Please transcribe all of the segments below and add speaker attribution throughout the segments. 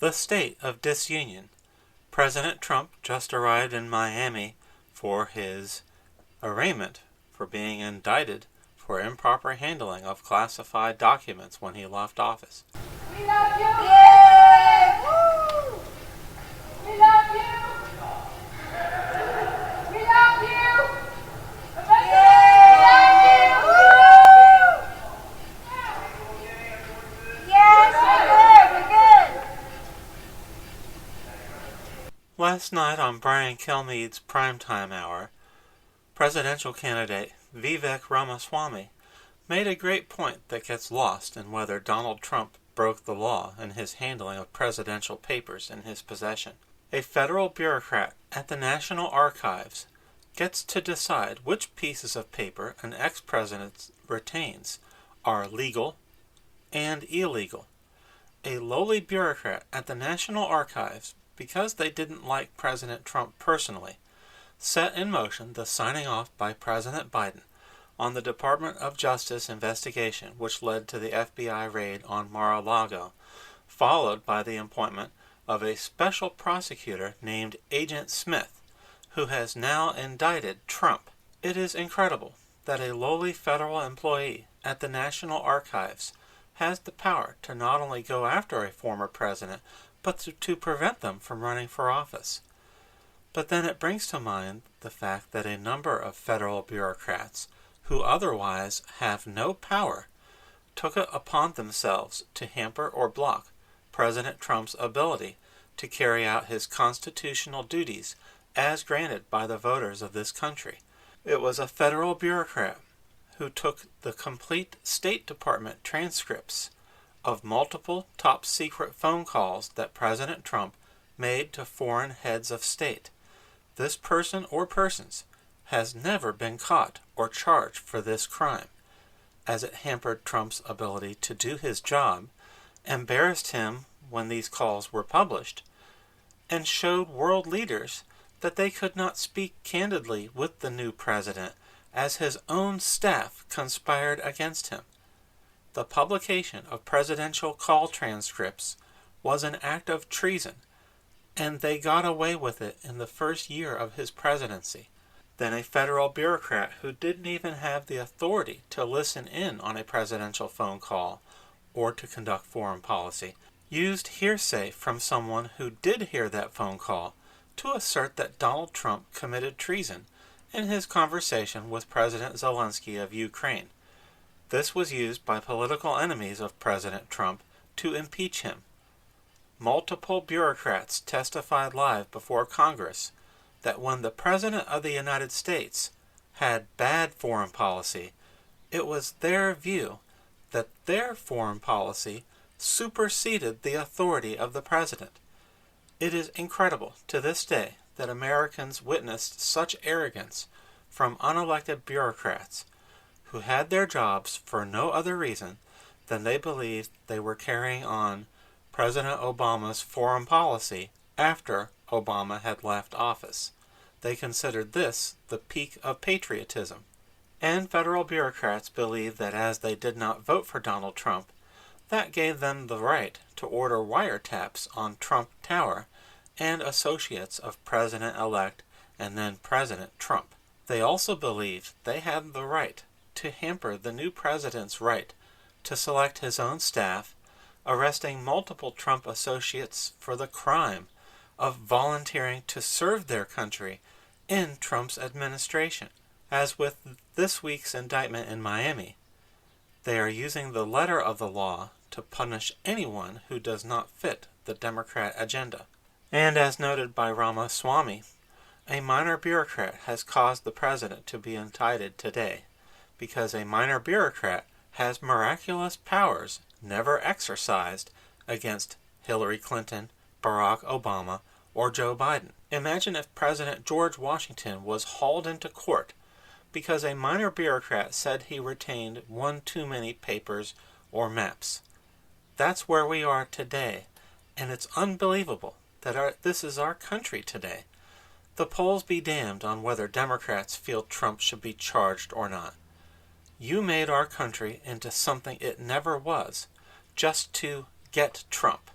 Speaker 1: The state of disunion. President Trump just arrived in Miami for his arraignment for being indicted for improper handling of classified documents when he left office.
Speaker 2: We love you! Yeah! Woo! We love you! We love you! Yeah! Woo! Yes, we're good!
Speaker 1: Last night on Brian Kilmeade's primetime hour, presidential candidate Vivek Ramaswamy made a great point that gets lost in whether Donald Trump broke the law in his handling of presidential papers in his possession. A federal bureaucrat at the National Archives gets to decide which pieces of paper an ex-president retains are legal and illegal. A lowly bureaucrat at the National Archives, because they didn't like President Trump personally, set in motion the signing off by President Biden on the Department of Justice investigation which led to the FBI raid on Mar-a-Lago, followed by the appointment of a special prosecutor named Agent Smith, who has now indicted Trump. It is incredible that a lowly federal employee at the National Archives has the power to not only go after a former president, but to prevent them from running for office. But then it brings to mind the fact that a number of federal bureaucrats who otherwise have no power took it upon themselves to hamper or block President Trump's ability to carry out his constitutional duties as granted by the voters of this country. It was a federal bureaucrat who took the complete State Department transcripts of multiple top-secret phone calls that President Trump made to foreign heads of state. This person or persons has never been caught or charged for this crime, as it hampered Trump's ability to do his job, embarrassed him when these calls were published, and showed world leaders that they could not speak candidly with the new president as his own staff conspired against him. The publication of presidential call transcripts was an act of treason, and they got away with it in the first year of his presidency. Then a federal bureaucrat who didn't even have the authority to listen in on a presidential phone call or to conduct foreign policy used hearsay from someone who did hear that phone call to assert that Donald Trump committed treason in his conversation with President Zelensky of Ukraine. This was used by political enemies of President Trump to impeach him. Multiple bureaucrats testified live before Congress that when the President of the United States had bad foreign policy, it was their view that their foreign policy superseded the authority of the President. It is incredible to this day that Americans witnessed such arrogance from unelected bureaucrats who had their jobs for no other reason than they believed they were carrying on President Obama's foreign policy after Obama had left office. They considered this the peak of patriotism. And federal bureaucrats believed that as they did not vote for Donald Trump, that gave them the right to order wiretaps on Trump Tower and associates of President-elect and then President Trump. They also believed they had the right to hamper the new president's right to select his own staff, arresting multiple Trump associates for the crime of volunteering to serve their country in Trump's administration. As with this week's indictment in Miami, they are using the letter of the law to punish anyone who does not fit the Democrat agenda. And as noted by Ramaswamy, a minor bureaucrat has caused the president to be indicted today because a minor bureaucrat has miraculous powers never exercised against Hillary Clinton, Barack Obama, or Joe Biden. Imagine if President George Washington was hauled into court because a minor bureaucrat said he retained one too many papers or maps. That's where we are today, and it's unbelievable that this is our country today. The polls be damned on whether Democrats feel Trump should be charged or not. You made our country into something it never was, just to get Trump.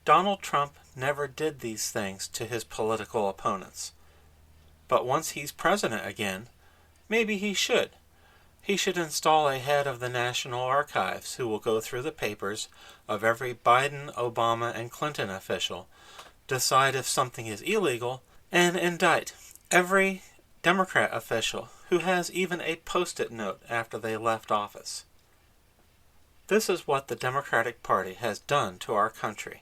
Speaker 1: Donald Trump never did these things to his political opponents. But once he's president again, maybe he should. He should install a head of the National Archives who will go through the papers of every Biden, Obama, and Clinton official, decide if something is illegal, and indict every Democrat official who has even a post-it note after they left office. This is what the Democratic Party has done to our country.